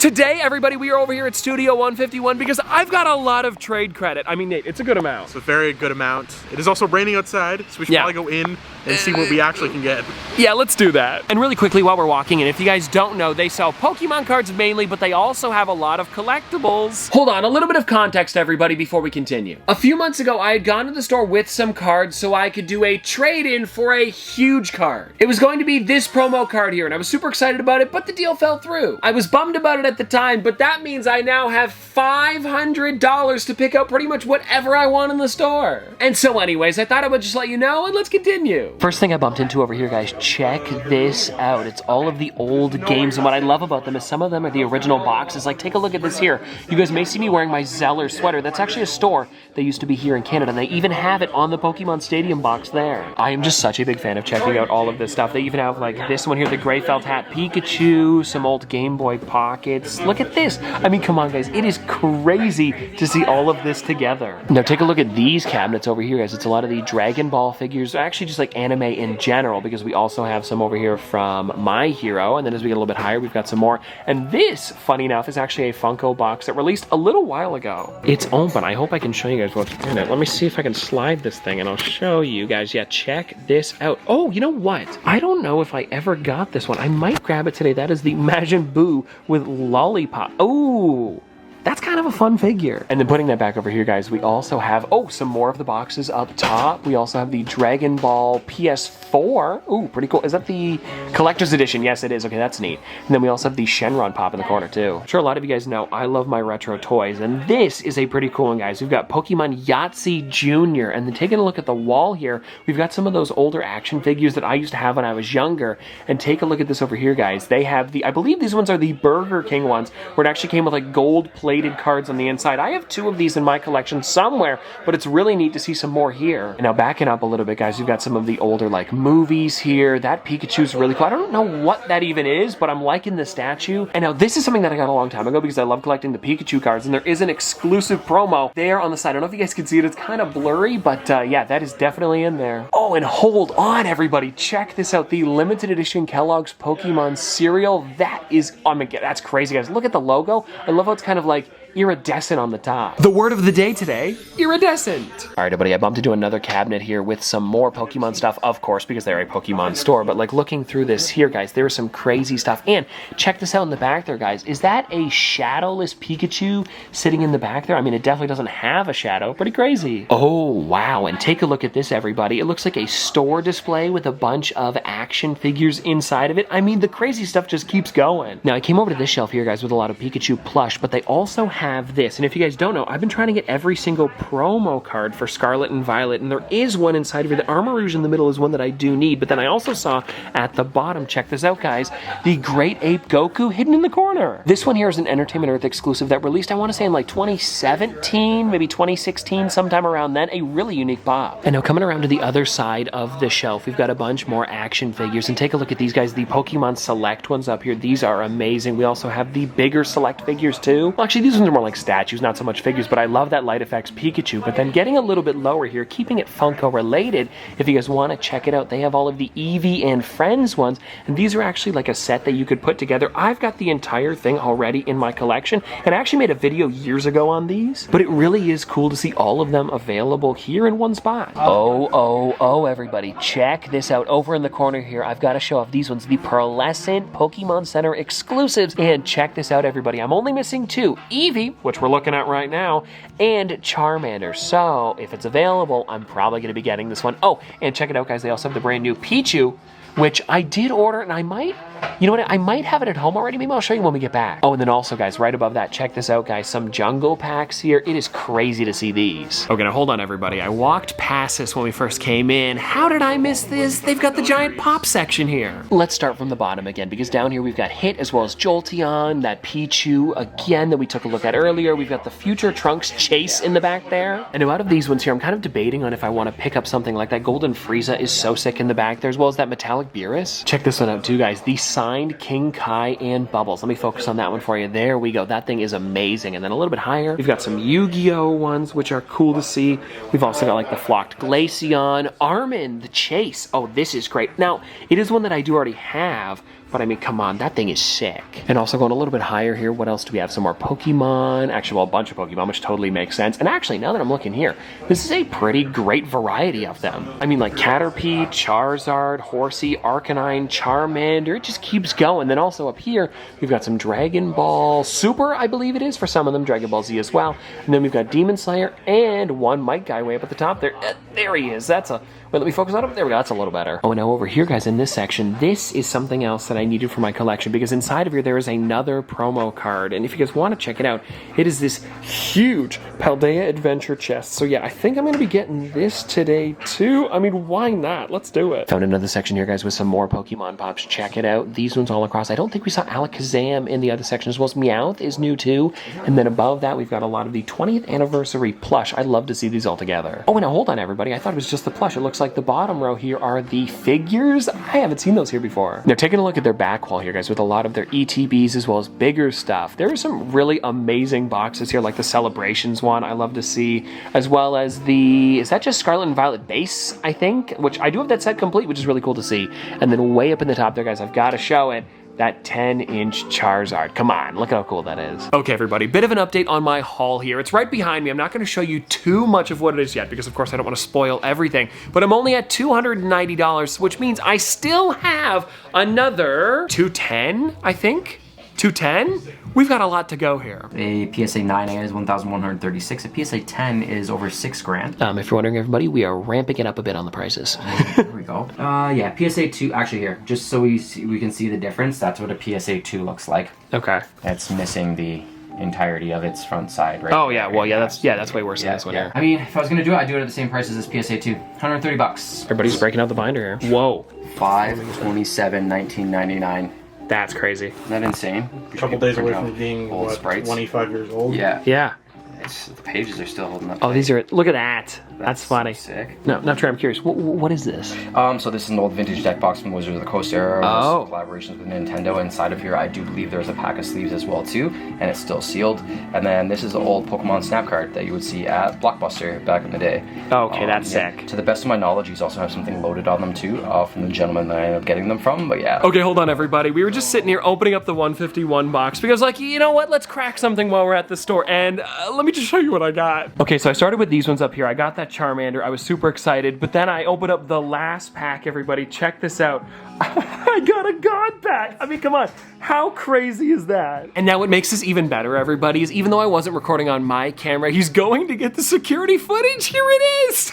Today, everybody, we are over here at Studio 151 because I've got a lot of trade credit. I mean, Nate, it's a good amount. It's a very good amount. It is also raining outside, so we should probably go in and see what we actually can get. Yeah, let's do that. And really quickly while we're walking in, if you guys don't know, they sell Pokemon cards mainly, but they also have a lot of collectibles. Hold on, a little bit of context, everybody, before we continue. A few months ago, I had gone to the store with some cards so I could do a trade-in for a huge card. It was going to be this promo card here, and I was super excited about it, but the deal fell through. I was bummed about it at the time, but that means I now have $500 to pick out pretty much whatever I want in the store. And so anyways, I thought I would just let you know, and let's continue. First thing I bumped into over here, guys, check this out. It's all of the old games, and what I love about them is some of them are the original boxes. Like, take a look at this here. You guys may see me wearing my Zeller sweater. That's actually a store that used to be here in Canada, and they even have it on the Pokemon Stadium box there. I am just such a big fan of checking out all of this stuff. They even have, like, this one here, the gray felt hat Pikachu, some old Game Boy Pockets. Look at this. I mean, come on, guys. It is crazy to see all of this together. Now, take a look at these cabinets over here, guys. It's a lot of the Dragon Ball figures, actually just like anime in general, because we also have some over here from My Hero, and then as we get a little bit higher, we've got some more. And this, funny enough, is actually a Funko box that released a little while ago. It's open. I hope I can show you guys what's in it. Let me see if I can slide this thing, and I'll show you guys. Yeah, check this out. Oh, you know what? I don't know if I ever got this one. I might grab it today. That is the Majin Buu with Lollipop. Oh, that's kind of a fun figure. And then putting that back over here, guys, we also have, oh, some more of the boxes up top. We also have the Dragon Ball PS4. Ooh, pretty cool. Is that the collector's edition? Yes, it is. Okay, that's neat. And then we also have the Shenron Pop in the corner, too. I'm sure a lot of you guys know I love my retro toys, and this is a pretty cool one, guys. We've got Pokemon Yahtzee Jr., and then taking a look at the wall here, we've got some of those older action figures that I used to have when I was younger. And take a look at this over here, guys. They have the, I believe these ones are the Burger King ones, where it actually came with like gold-plated cards on the inside. I have two of these in my collection somewhere, but it's really neat to see some more here. And now backing up a little bit, guys, we've got some of the older like movies here. That Pikachu's really cool. I don't know what that even is, but I'm liking the statue. And now this is something that I got a long time ago because I love collecting the Pikachu cards, and there is an exclusive promo there on the side. I don't know if you guys can see it. It's kind of blurry, but yeah, that is definitely in there. Oh, and hold on, everybody. Check this out. The limited edition Kellogg's Pokemon cereal. That is, oh my God, that's crazy, guys. Look at the logo. I love how it's kind of like iridescent on the top. The word of the day today, iridescent. All right, everybody, I bumped into another cabinet here with some more Pokemon stuff, of course, because they're a Pokemon store, but like looking through this here, guys, there is some crazy stuff. And check this out in the back there, guys. Is that a shadowless Pikachu sitting in the back there? I mean, it definitely doesn't have a shadow. Pretty crazy. Oh, wow. And take a look at this, everybody. It looks like a store display with a bunch of action figures inside of it. I mean, the crazy stuff just keeps going. Now, I came over to this shelf here, guys, with a lot of Pikachu plush, but they also have this. And if you guys don't know, I've been trying to get every single promo card for Scarlet and Violet, and there is one inside of here. The Armarouge in the middle is one that I do need, but then I also saw at the bottom, check this out, guys, the Great Ape Goku hidden in the corner. This one here is an Entertainment Earth exclusive that released, I want to say in like 2017, maybe 2016, sometime around then. A really unique pop. And now coming around to the other side of the shelf, we've got a bunch more action figures, and take a look at these guys, the Pokemon Select ones up here. These are amazing. We also have the bigger Select figures too. Well, actually, these ones are more like statues, not so much figures, but I love that Light Effects Pikachu. But then getting a little bit lower here, keeping it Funko related, if you guys want to check it out, they have all of the Eevee and Friends ones, and these are actually like a set that you could put together. I've got the entire thing already in my collection, and I actually made a video years ago on these, but it really is cool to see all of them available here in one spot. Oh, everybody, check this out. Over in the corner here, I've got to show off these ones, the Pearlescent Pokemon Center exclusives, and check this out, everybody. I'm only missing two, Eevee, which we're looking at right now, and Charmander. So if it's available, I'm probably going to be getting this one. Oh, and check it out, guys. They also have the brand new Pichu, which I did order, and I might, you know what, I might have it at home already. Maybe I'll show you when we get back. Oh, and then also, guys, right above that, check this out, guys. Some Jungle Packs here. It is crazy to see these. Okay, now hold on, everybody. I walked past this when we first came in. How did I miss this? They've got the giant pop section here. Let's start from the bottom again, because down here we've got Hit as well as Jolteon, that Pichu again that we took a look at earlier. We've got the Future Trunks Chase in the back there. And now out of these ones here, I'm kind of debating on if I want to pick up something like that. Golden Frieza is so sick in the back there, as well as that Metallic Beerus. Check this one out too, guys. The signed King Kai and Bubbles. Let me focus on that one for you. There we go. That thing is amazing. And then a little bit higher, we've got some Yu-Gi-Oh ones, which are cool to see. We've also got like the Flocked Glaceon, Armin, the Chase. Oh, this is great. Now, it is one that I do already have but I mean, come on, that thing is sick. And also going a little bit higher here, what else do we have? Some more Pokemon. Actually, well, a bunch of Pokemon, which totally makes sense. And actually, now that I'm looking here, this is a pretty great variety of them. I mean, like Caterpie, Charizard, Horsey, Arcanine, Charmander. It just keeps going. Then also up here, we've got some Dragon Ball Super, I believe it is, for some of them, Dragon Ball Z as well. And then we've got Demon Slayer and one Mike guy way up at the top there. There he is. That's a... Wait, let me focus on him. There we go. That's a little better. Oh, and now over here, guys, in this section, this is something else that I needed for my collection because inside of here, there is another promo card. And if you guys want to check it out, it is this huge Paldea Adventure chest. So yeah, I think I'm going to be getting this today too. I mean, why not? Let's do it. Found another section here, guys, with some more Pokemon Pops. Check it out. These ones all across. I don't think we saw Alakazam in the other section as well. As Meowth is new too. And then above that, we've got a lot of the 20th anniversary plush. I'd love to see these all together. Oh, and now hold on, everybody. I thought it was just the plush. It looks like the bottom row here are the figures. I haven't seen those here before. Now, taking a look at their back wall here, guys, with a lot of their ETBs as well as bigger stuff. There are some really amazing boxes here, like the Celebrations one I love to see, as well as the, is that just Scarlet and Violet base, I think? Which I do have that set complete, which is really cool to see. And then way up in the top there, guys, I've got to show it. That 10-inch Charizard. Come on, look at how cool that is. Okay, everybody, bit of an update on my haul here. It's right behind me. I'm not gonna show you too much of what it is yet because, of course, I don't wanna spoil everything, but I'm only at $290, which means I still have another $210, I think? $210? We've got a lot to go here. A PSA 9A is 1,136. A PSA 10 is over $6,000. If you're wondering, everybody, we are ramping it up a bit on the prices. There we go. Yeah, PSA 2, actually here, just so we can see the difference, that's what a PSA 2 looks like. Okay. It's missing the entirety of its front side, right? Oh yeah, well yeah, that's way worse than this one here. I mean, if I was gonna do it, I'd do it at the same price as this PSA 2. $130. Everybody's breaking out the binder here. Whoa. $527.1999. That's crazy. Isn't that insane? A couple days away from being, what, 25 years old? Yeah. Yeah. The pages are still holding up. Oh, these are, look at that. That's funny. Sick. No, Trey, I'm curious. What is this? So this is an old vintage deck box from Wizards of the Coast era. Oh. Collaborations with Nintendo. Inside of here, I do believe there's a pack of sleeves as well too, and it's still sealed. And then this is an old Pokemon Snap card that you would see at Blockbuster back in the day. Okay, that's sick. To the best of my knowledge, these also have something loaded on them too, from the gentleman that I ended up getting them from. But yeah. Okay, hold on, everybody. We were just sitting here opening up the 151 box because, like, you know what? Let's crack something while we're at the store. And let me just show you what I got. Okay, so I started with these ones up here. I got that Charmander. I was super excited, but then I opened up the last pack, everybody. Check this out. I got a God pack. I mean, come on. How crazy is that? And now what makes this even better, everybody, is even though I wasn't recording on my camera, he's going to get the security footage. Here it is.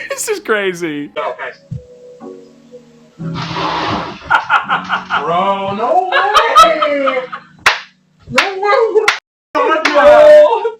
This is crazy. Go, guys. Bro, no way! No way! No!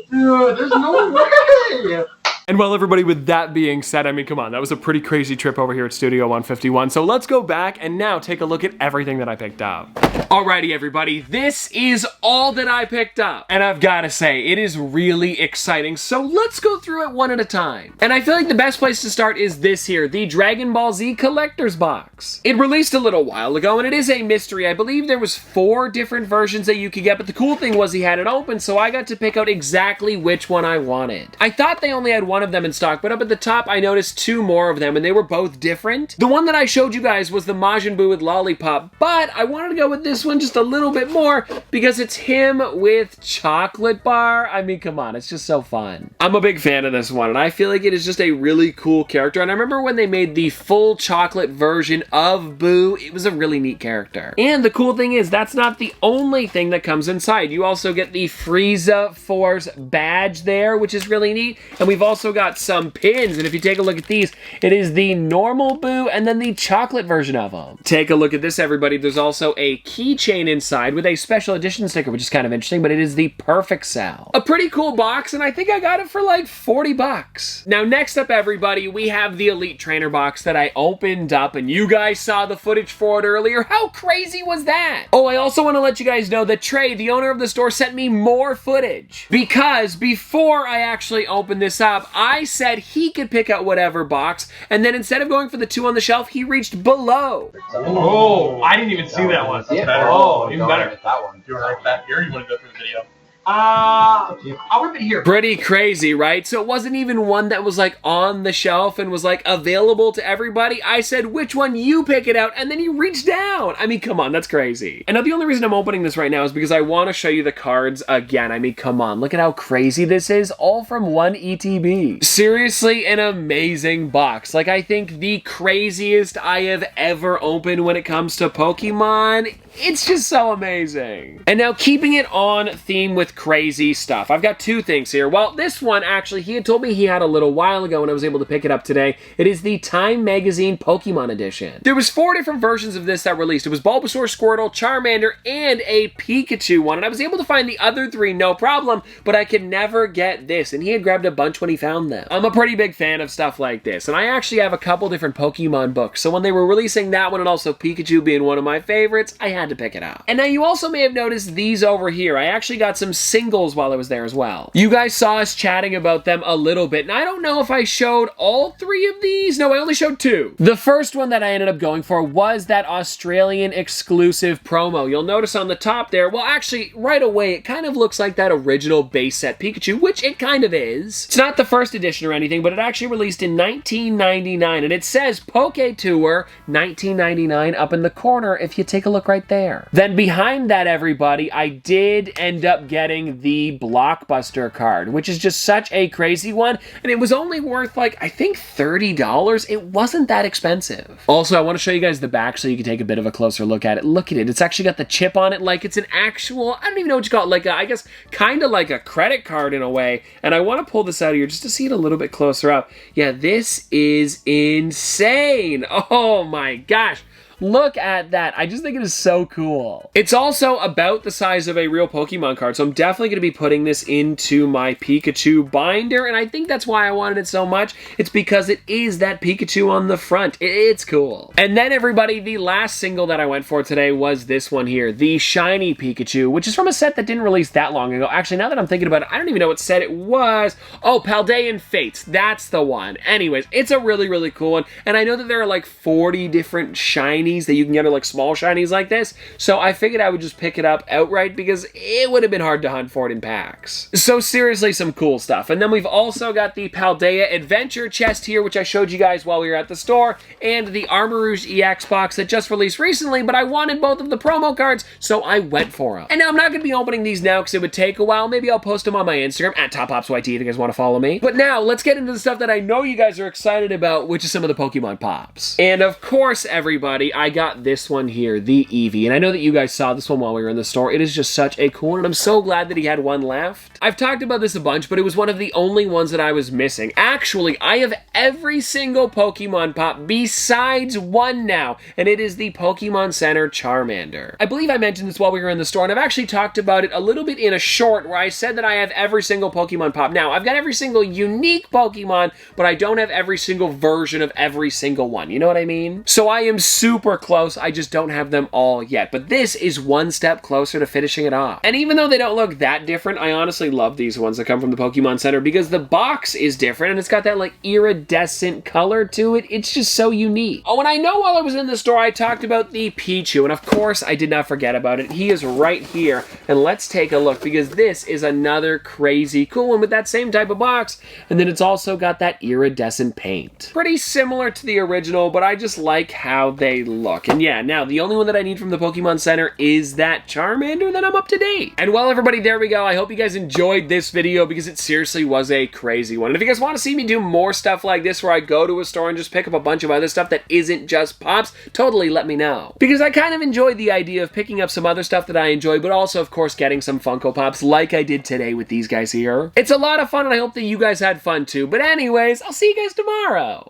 Dude, there's no way! And well, everybody, with that being said, I mean, come on, that was a pretty crazy trip over here at Studio 151. So let's go back and now take a look at everything that I picked up. Alrighty, everybody, this is all that I picked up. And I've got to say, it is really exciting. So let's go through it one at a time. And I feel like the best place to start is this here, the Dragon Ball Z Collector's Box. It released a little while ago, and it is a mystery. I believe there was 4 different versions that you could get, but the cool thing was he had it open, so I got to pick out exactly which one I wanted. I thought they only had one of them in stock, but up at the top I noticed 2 more of them, and they were both different. The one that I showed you guys was the Majin Buu with Lollipop, but I wanted to go with this one just a little bit more because it's him with Chocolate Bar. I mean, come on, it's just so fun. I'm a big fan of this one, and I feel like it is just a really cool character, and I remember when they made the full chocolate version of Buu, it was a really neat character. And the cool thing is, that's not the only thing that comes inside. You also get the Frieza Force badge there, which is really neat, and we've also got some pins, and if you take a look at these, it is the normal Buu and then the chocolate version of them. Take a look at this, everybody. There's also a keychain inside with a special edition sticker, which is kind of interesting, but it is the Perfect Cell. A pretty cool box, and I think I got it for like 40 bucks. Now, next up, everybody, we have the Elite Trainer box that I opened up, and you guys saw the footage for it earlier. How crazy was that? Oh, I also want to let you guys know that Trey, the owner of the store, sent me more footage because before I actually opened this up, I said he could pick out whatever box, and then instead of going for the 2 on the shelf, he reached below. Oh, I didn't even see that one. That's better. Oh, even better. That one. Do you want to write that here, or you want to go through the video? I'll rip it here. Pretty crazy, right? So it wasn't even one that was like on the shelf and was like available to everybody. I said, which one? You pick it out, and then you reach down. I mean, come on, that's crazy. And now the only reason I'm opening this right now is because I want to show you the cards again. I mean, come on, look at how crazy this is, all from one ETB. Seriously, an amazing box. Like, I think the craziest I have ever opened when it comes to Pokemon. It's just so amazing. And now keeping it on theme with crazy stuff, I've got two things here. Well, this one, actually, he had told me he had a little while ago and I was able to pick it up today. It is the Time Magazine Pokemon Edition. There was 4 different versions of this that released. It was Bulbasaur, Squirtle, Charmander, and a Pikachu one. And I was able to find the other 3 no problem, but I could never get this. And he had grabbed a bunch when he found them. I'm a pretty big fan of stuff like this. And I actually have a couple different Pokemon books. So when they were releasing that one and also Pikachu being one of my favorites, I had to pick it up. And now you also may have noticed these over here. I actually got some singles while I was there as well. You guys saw us chatting about them a little bit, and I don't know if I showed all 3 of these. No, I only showed 2. The first one that I ended up going for was that Australian exclusive promo. You'll notice on the top there, well, actually, right away, it kind of looks like that original base set Pikachu, which it kind of is. It's not the first edition or anything, but it actually released in 1999, and it says Poke Tour 1999 up in the corner if you take a look right there. Then behind that, everybody, I did end up getting the Blockbuster card, which is just such a crazy one, and it was only worth, like, I think $30. It wasn't that expensive. Also, I want to show you guys the back so you can take a bit of a closer look at it. Look at it. It's actually got the chip on it like it's an actual, I don't even know what you call it, like a, I guess, kind of like a credit card in a way, and I want to pull this out here just to see it a little bit closer up. Yeah, this is insane. Oh my gosh. Look at that. I just think it is so cool. It's also about the size of a real Pokemon card, so I'm definitely going to be putting this into my Pikachu binder, and I think that's why I wanted it so much. It's because it is that Pikachu on the front. It's cool. And then, everybody, the last single that I went for today was this one here, the Shiny Pikachu, which is from a set that didn't release that long ago. Actually, now that I'm thinking about it, I don't even know what set it was. Oh, Paldean Fates. That's the one. Anyways, it's a really, really cool one, and I know that there are like 40 different shiny that you can get, are like small shinies like this, so I figured I would just pick it up outright because it would have been hard to hunt for it in packs. So seriously, some cool stuff. And then we've also got the Paldea Adventure chest here, which I showed you guys while we were at the store, and the Armarouge EX box that just released recently, but I wanted both of the promo cards, so I went for them. And now I'm not going to be opening these now because it would take a while. Maybe I'll post them on my Instagram, at TopPopsYT, if you guys want to follow me. But now, let's get into the stuff that I know you guys are excited about, which is some of the Pokemon Pops. And of course, everybody, I got this one here, the Eevee, and I know that you guys saw this one while we were in the store. It is just such a cool one, and I'm so glad that he had one left. I've talked about this a bunch, but it was one of the only ones that I was missing. Actually, I have every single Pokemon Pop besides one now, and it is the Pokemon Center Charmander. I believe I mentioned this while we were in the store, and I've actually talked about it a little bit in a short where I said that I have every single Pokemon Pop. Now, I've got every single unique Pokemon, but I don't have every single version of every single one. You know what I mean? So I am super close. I just don't have them all yet, but this is one step closer to finishing it off. And even though they don't look that different, I honestly love these ones that come from the Pokemon Center because the box is different and it's got that like iridescent color to it. It's just so unique. Oh, and I know while I was in the store, I talked about the Pichu, and of course I did not forget about it. He is right here, and let's take a look because this is another crazy cool one with that same type of box, and then it's also got that iridescent paint. Pretty similar to the original, but I just like how they look. And yeah, now the only one that I need from the Pokemon Center is that Charmander, then I'm up to date. And well, everybody, there we go. I hope you guys enjoyed this video because it seriously was a crazy one. And if you guys want to see me do more stuff like this where I go to a store and just pick up a bunch of other stuff that isn't just Pops, totally let me know. Because I kind of enjoyed the idea of picking up some other stuff that I enjoy, but also, of course, getting some Funko Pops like I did today with these guys here. It's a lot of fun, and I hope that you guys had fun too. But anyways, I'll see you guys tomorrow.